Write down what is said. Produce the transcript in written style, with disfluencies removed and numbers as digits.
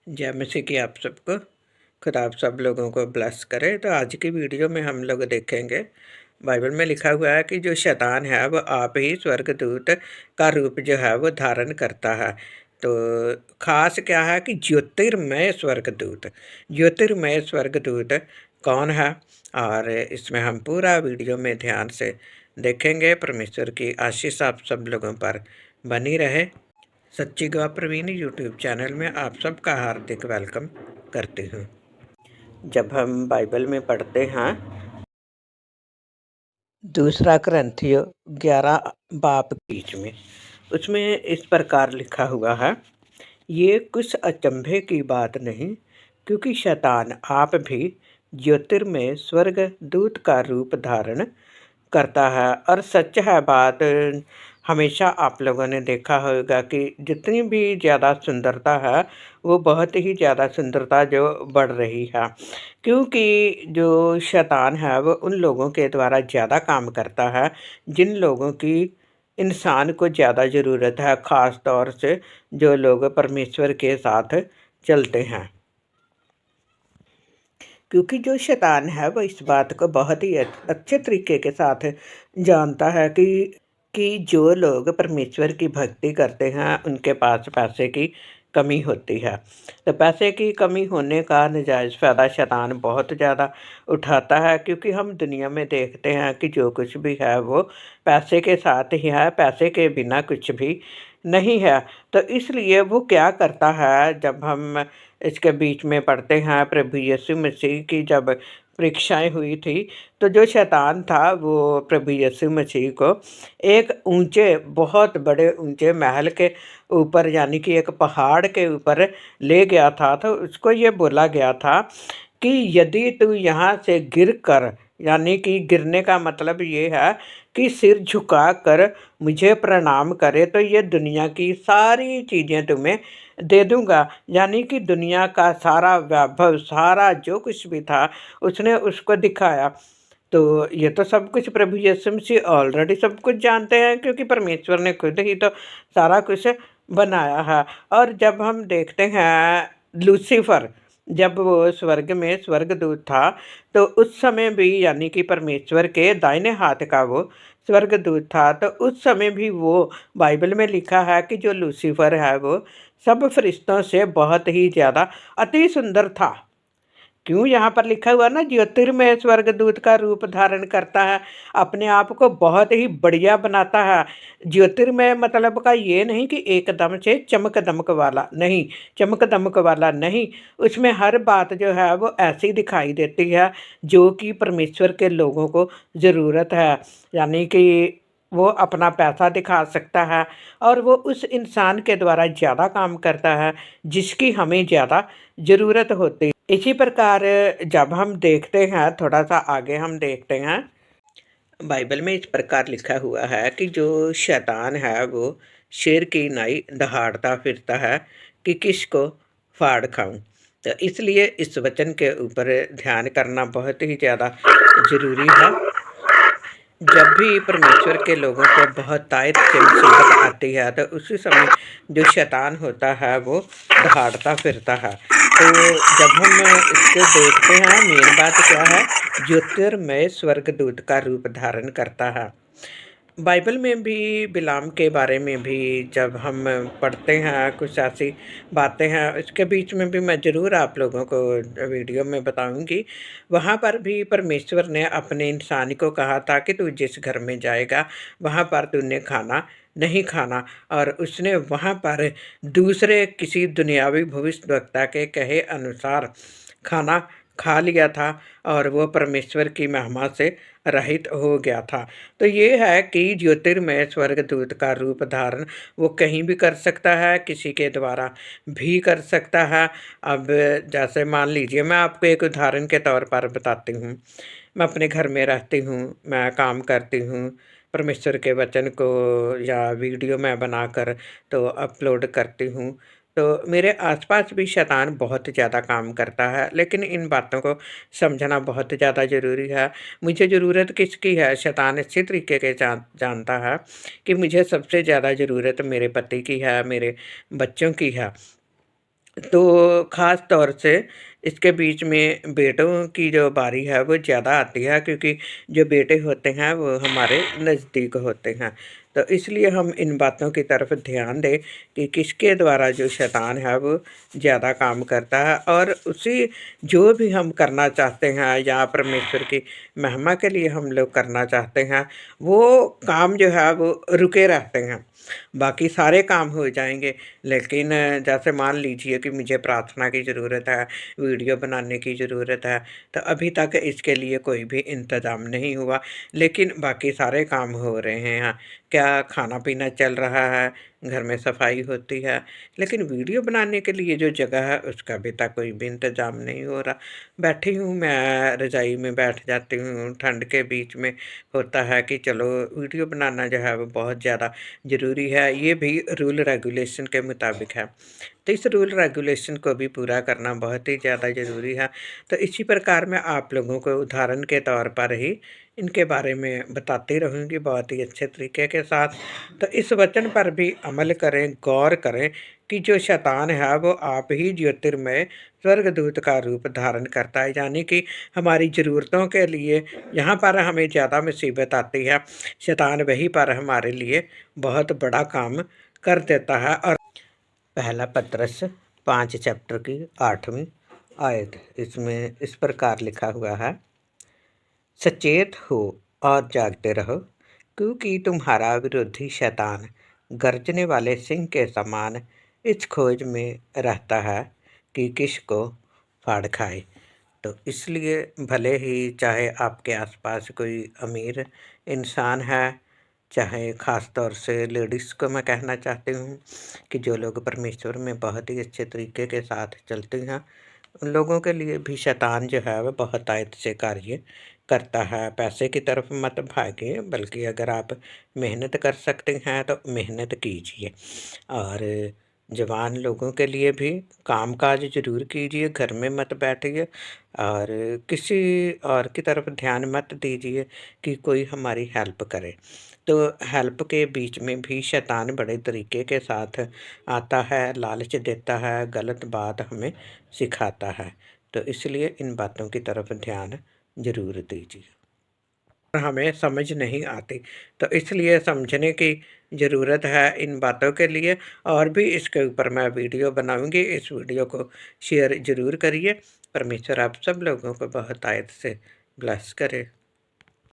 जय मसीह की आप सबको। खुदा आप सब लोगों को ब्लेस करे। तो आज की वीडियो में हम लोग देखेंगे, बाइबल में लिखा हुआ है कि जो शैतान है वो आप ही स्वर्गदूत का रूप जो है वो धारण करता है। तो खास क्या है कि ज्योतिर्मय स्वर्गदूत कौन है, और इसमें हम पूरा वीडियो में ध्यान से देखेंगे। परमेश्वर की आशीष आप सब लोगों पर बनी रहे। सच्ची गवा प्रवीण यूट्यूब चैनल में आप सबका हार्दिक वेलकम करती हूँ। जब हम बाइबल में पढ़ते हैं दूसरा ग्रंथियो 11 बाब बीच में, उसमें इस प्रकार लिखा हुआ है, ये कुछ अचंभे की बात नहीं, क्योंकि शैतान आप भी ज्योतिर्मय स्वर्ग दूत का रूप धारण करता है। और सच है बात, हमेशा आप लोगों ने देखा होगा कि जितनी भी ज़्यादा सुंदरता है वो बहुत ही ज़्यादा सुंदरता जो बढ़ रही है, क्योंकि जो शैतान है वो उन लोगों के द्वारा ज़्यादा काम करता है जिन लोगों की इंसान को ज़्यादा ज़रूरत है, ख़ास तौर से जो लोग परमेश्वर के साथ चलते हैं। क्योंकि जो शैतान है वो इस बात को बहुत ही अच्छे तरीके के साथ जानता है कि जो लोग परमेश्वर की भक्ति करते हैं उनके पास पैसे की कमी होती है। तो पैसे की कमी होने का नजायज़ फ़ायदा शैतान बहुत ज़्यादा उठाता है, क्योंकि हम दुनिया में देखते हैं कि जो कुछ भी है वो पैसे के साथ ही है, पैसे के बिना कुछ भी नहीं है। तो इसलिए वो क्या करता है, जब हम इसके बीच में पढ़ते हैं प्रभु यीशु मसीह की जब परीक्षाएं हुई थी, तो जो शैतान था वो प्रभु यीशु मसीह को एक ऊंचे, बहुत बड़े ऊंचे महल के ऊपर, यानी कि एक पहाड़ के ऊपर ले गया था। तो उसको ये बोला गया था कि यदि तू यहाँ से गिर कर, यानी कि गिरने का मतलब ये है कि सिर झुका कर मुझे प्रणाम करे, तो ये दुनिया की सारी चीज़ें तुम्हें दे दूंगा। यानी कि दुनिया का सारा वैभव, सारा जो कुछ भी था उसने उसको दिखाया। तो ये तो सब कुछ प्रभु यीशु मसीह ऑलरेडी सब कुछ जानते हैं, क्योंकि परमेश्वर ने खुद ही तो सारा कुछ बनाया है। और जब हम देखते हैं लूसीफर, जब वो स्वर्ग में स्वर्गदूत था, तो उस समय भी, यानी कि परमेश्वर के दाहिने हाथ का वो स्वर्गदूत था, तो उस समय भी वो, बाइबल में लिखा है कि जो लूसीफर है वो सब फरिश्तों से बहुत ही ज़्यादा अति सुंदर था। क्यों यहाँ पर लिखा हुआ ना, ज्योतिर्मय स्वर्गदूत का रूप धारण करता है, अपने आप को बहुत ही बढ़िया बनाता है। ज्योतिर्मय मतलब का ये नहीं कि एकदम से चमक दमक वाला नहीं, चमक दमक वाला नहीं, उसमें हर बात जो है वो ऐसी दिखाई देती है जो कि परमेश्वर के लोगों को ज़रूरत है। यानी कि वो अपना पैसा दिखा सकता है और वो उस इंसान के द्वारा ज़्यादा काम करता है जिसकी हमें ज़्यादा ज़रूरत होती है। इसी प्रकार जब हम देखते हैं, थोड़ा सा आगे हम देखते हैं, बाइबल में इस प्रकार लिखा हुआ है कि जो शैतान है वो शेर की नाई दहाड़ता फिरता है कि किसको फाड़ खाऊं। तो इसलिए इस वचन के ऊपर ध्यान करना बहुत ही ज़्यादा ज़रूरी है। जब भी परमेश्वर के लोगों को बहुत तायत से मुसीबत आती है, तो उसी समय जो शैतान होता है वो दहाड़ता फिरता है। तो जब हम इसको देखते हैं, मेन बात क्या है, ज्योतिर्मय स्वर्गदूत का रूप धारण करता है। बाइबल में भी बिलाम के बारे में भी जब हम पढ़ते हैं, कुछ ऐसी बातें हैं, इसके बीच में भी मैं ज़रूर आप लोगों को वीडियो में बताऊंगी। वहाँ पर भी परमेश्वर ने अपने इंसान को कहा था कि तू जिस घर में जाएगा वहाँ पर तूने खाना नहीं खाना, और उसने वहाँ पर दूसरे किसी दुनियावी भविष्यवक्ता के कहे अनुसार खाना खा लिया था और वो परमेश्वर की महिमा से रहित हो गया था। तो ये है कि ज्योतिर्मय स्वर्गदूत का रूप धारण वो कहीं भी कर सकता है, किसी के द्वारा भी कर सकता है। अब जैसे मान लीजिए, मैं आपको एक उदाहरण के तौर पर बताती हूँ। मैं अपने घर में रहती हूँ, मैं काम करती हूँ, परमेश्वर के वचन को या वीडियो मैं बनाकर तो अपलोड करती हूँ। तो मेरे आसपास भी शैतान बहुत ज़्यादा काम करता है, लेकिन इन बातों को समझना बहुत ज़्यादा ज़रूरी है। मुझे ज़रूरत किसकी है, शैतान अच्छी तरीके के जानता है कि मुझे सबसे ज़्यादा ज़रूरत मेरे पति की है, मेरे बच्चों की है। तो ख़ास तौर से इसके बीच में बेटों की जो बारी है वो ज़्यादा आती है, क्योंकि जो बेटे होते हैं वो हमारे नज़दीक होते हैं। तो इसलिए हम इन बातों की तरफ ध्यान दें कि किसके द्वारा जो शैतान है वो ज़्यादा काम करता है, और उसी जो भी हम करना चाहते हैं या परमेश्वर की महिमा के लिए हम लोग करना चाहते हैं, वो काम जो है वो रुके रहते हैं। बाकी सारे काम हो जाएँगे, लेकिन जैसे मान लीजिए कि मुझे प्रार्थना की ज़रूरत है, वीडियो बनाने की ज़रूरत है, तो अभी तक इसके लिए कोई भी इंतज़ाम नहीं हुआ, लेकिन बाकी सारे काम हो रहे हैं। क्या खाना-पीना चल रहा है, घर में सफाई होती है, लेकिन वीडियो बनाने के लिए जो जगह है उसका अभी तक कोई भी इंतज़ाम नहीं हो रहा। बैठी हूँ मैं रज़ाई में बैठ जाती हूँ, ठंड के बीच में होता है कि चलो वीडियो बनाना जो है वो बहुत ज़्यादा ज़रूरी है, ये भी रूल रेगुलेशन के मुताबिक है। तो इस रूल रेगुलेशन को भी पूरा करना बहुत ही ज़्यादा ज़रूरी है। तो इसी प्रकार मैं आप लोगों को उदाहरण के तौर पर ही इनके बारे में बताती रहूँगी बहुत ही अच्छे तरीके के साथ। तो इस वचन पर भी अमल करें, गौर करें कि जो शैतान है वो आप ही ज्योतिर्मय स्वर्गदूत का रूप धारण करता है, यानी कि हमारी ज़रूरतों के लिए यहाँ पर हमें ज़्यादा मुसीबत आती है, शैतान वहीं पर हमारे लिए बहुत बड़ा काम कर देता है। और पहला पत्रस 5 चैप्टर की 8वीं आयत, इसमें इस प्रकार लिखा हुआ है, सचेत हो और जागते रहो, क्योंकि तुम्हारा विरोधी शैतान गर्जने वाले सिंह के समान इस खोज में रहता है कि किसको फाड़ खाए। तो इसलिए भले ही चाहे आपके आसपास कोई अमीर इंसान है, चाहे ख़ास तौर से लेडीज़ को मैं कहना चाहती हूँ कि जो लोग परमेश्वर में बहुत ही अच्छे तरीके के साथ चलती हैं, उन लोगों के लिए भी शैतान जो है वह बहुत आयत से कार्य करता है। पैसे की तरफ मत भागिए, बल्कि अगर आप मेहनत कर सकते हैं तो मेहनत कीजिए। और जवान लोगों के लिए भी काम-काज ज़रूर कीजिए, घर में मत बैठिए और किसी और की तरफ ध्यान मत दीजिए कि कोई हमारी हेल्प करे। तो हेल्प के बीच में भी शैतान बड़े तरीके के साथ आता है, लालच देता है, गलत बात हमें सिखाता है। तो इसलिए इन बातों की तरफ ध्यान ज़रूर दीजिए। हमें समझ नहीं आती, तो इसलिए समझने की ज़रूरत है इन बातों के लिए, और भी इसके ऊपर मैं वीडियो बनाऊँगी। इस वीडियो को शेयर ज़रूर करिए। परमेश्वर आप सब लोगों को बहुत आयत से ब्लेस करे।